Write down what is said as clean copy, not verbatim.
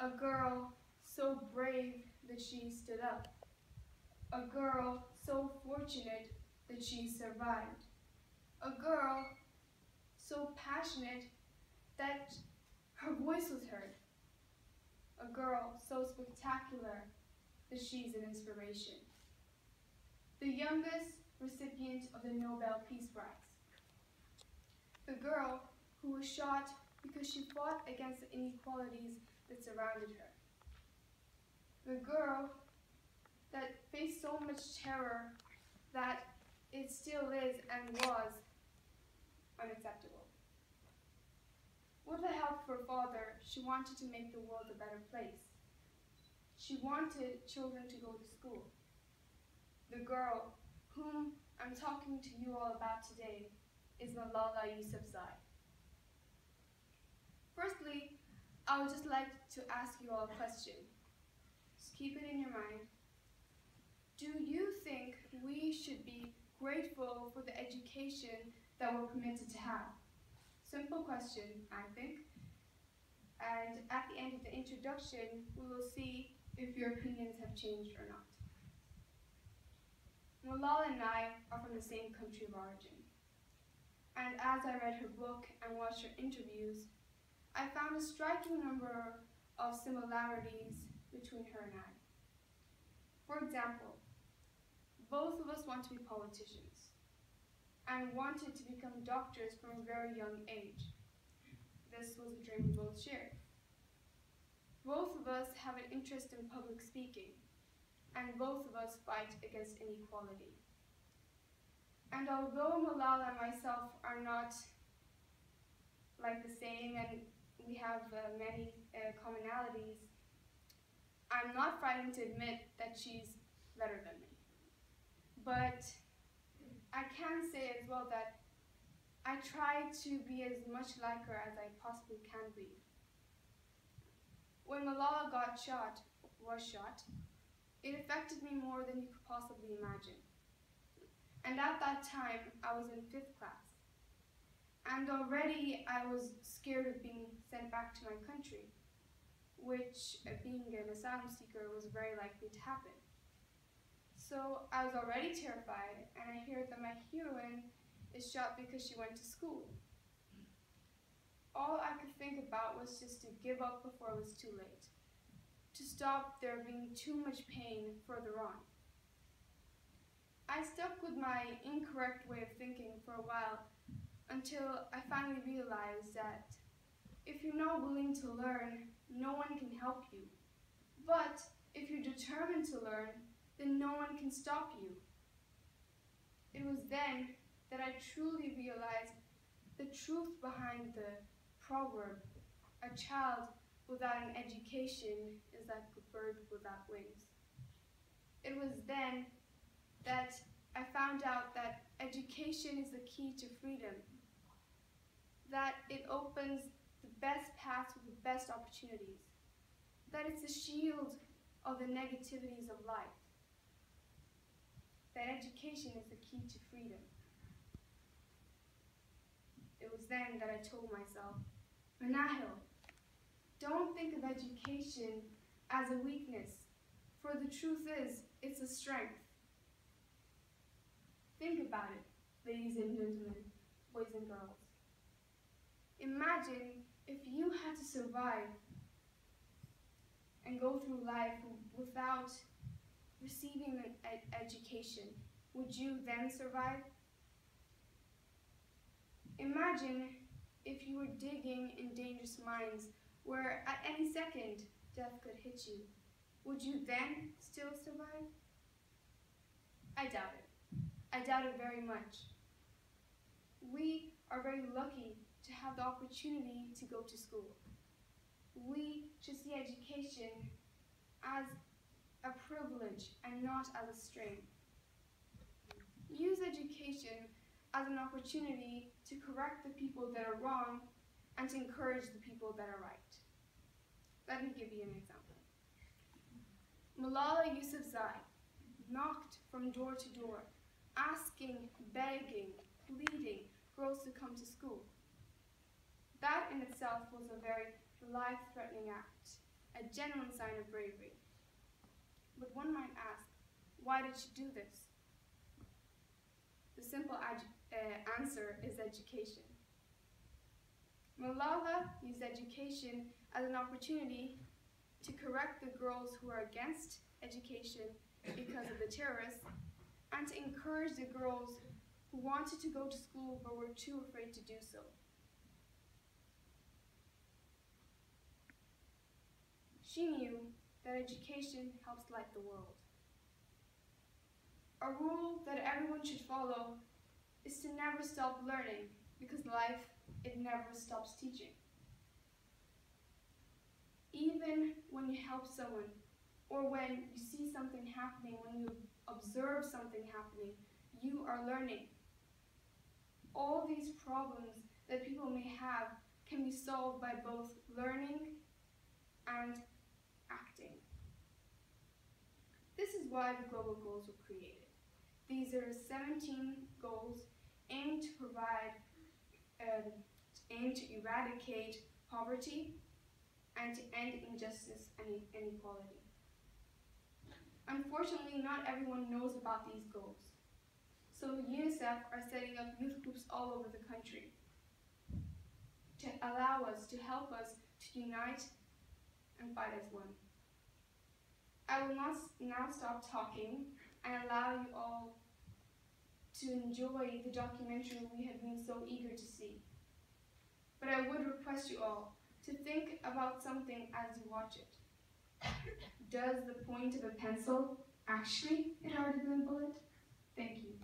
A girl so brave that she stood up. A girl so fortunate that she survived. A girl so passionate that her voice was heard. A girl so spectacular that she's an inspiration. The youngest recipient of the Nobel Peace Prize. The girl who was shot because she fought against the inequalities that surrounded her. The girl that faced so much terror that it still is and was unacceptable. With the help of her father, she wanted to make the world a better place. She wanted children to go to school. The girl whom I'm talking to you all about today is Malala Yousafzai. Firstly, I would just like to ask you all a question. Just keep it in your mind. Do you think we should be grateful for the education that we're permitted to have? Simple question, I think. And at the end of the introduction, we will see if your opinions have changed or not. Malala and I are from the same country of origin. And as I read her book and watched her interviews, I found a striking number of similarities between her and I. For example, both of us want to be politicians and wanted to become doctors from a very young age. This was a dream we both shared. Both of us have an interest in public speaking, and both of us fight against inequality. And although Malala and myself are not like the same and we have many commonalities, I'm not frightened to admit that she's better than me. But I can say as well that I try to be as much like her as I possibly can be. When Malala was shot, it affected me more than you could possibly imagine. And at that time, I was in 5th class. And already I was scared of being sent back to my country, which, being an asylum seeker, was very likely to happen. So I was already terrified, and I hear that my heroine is shot because she went to school. All I could think about was just to give up before it was too late, to stop there being too much pain further on. I stuck with my incorrect way of thinking for a while until I finally realized that if you're not willing to learn, no one can help you. But if you're determined to learn, then no one can stop you. It was then that I truly realized the truth behind the proverb, a child without an education is like a bird without wings. It was then that I found out that education is the key to freedom, that it opens the best paths with the best opportunities, that it's the shield of the negativities of life, that education is the key to freedom. It was then that I told myself, Minahil, don't think of education as a weakness, for the truth is, it's a strength. Think about it, ladies and gentlemen, boys and girls. Imagine if you had to survive and go through life without receiving an education. Would you then survive? Imagine if you were digging in dangerous mines where at any second death could hit you. Would you then still survive? I doubt it. I doubt it very much. We are very lucky to have the opportunity to go to school. We should see education as a privilege and not as a strain. Use education as an opportunity to correct the people that are wrong and to encourage the people that are right. Let me give you an example. Malala Yousafzai knocked from door to door, asking, begging, pleading girls to come to school. That in itself was a very life-threatening act. a genuine sign of bravery. But one might ask, why did she do this? The simple answer is education. Malala used education as an opportunity to correct the girls who are against education because of the terrorists, and to encourage the girls who wanted to go to school but were too afraid to do so. She knew that education helps light the world. A rule that everyone should follow is to never stop learning, because life, it never stops teaching. Even when you help someone, or when you see something happening, when you observe something happening, you are learning. All these problems that people may have can be solved by both learning and acting. This is why the global goals were created. These are 17 goals aimed to eradicate poverty and to end injustice and inequality. Unfortunately, not everyone knows about these goals. So UNICEF are setting up youth groups all over the country to allow us, to help us to unite and fight as one. I will now stop talking and allow you all to enjoy the documentary we have been so eager to see. But I would request you all to think about something as you watch it. Does the point of a pencil actually hit harder than a bullet? Thank you.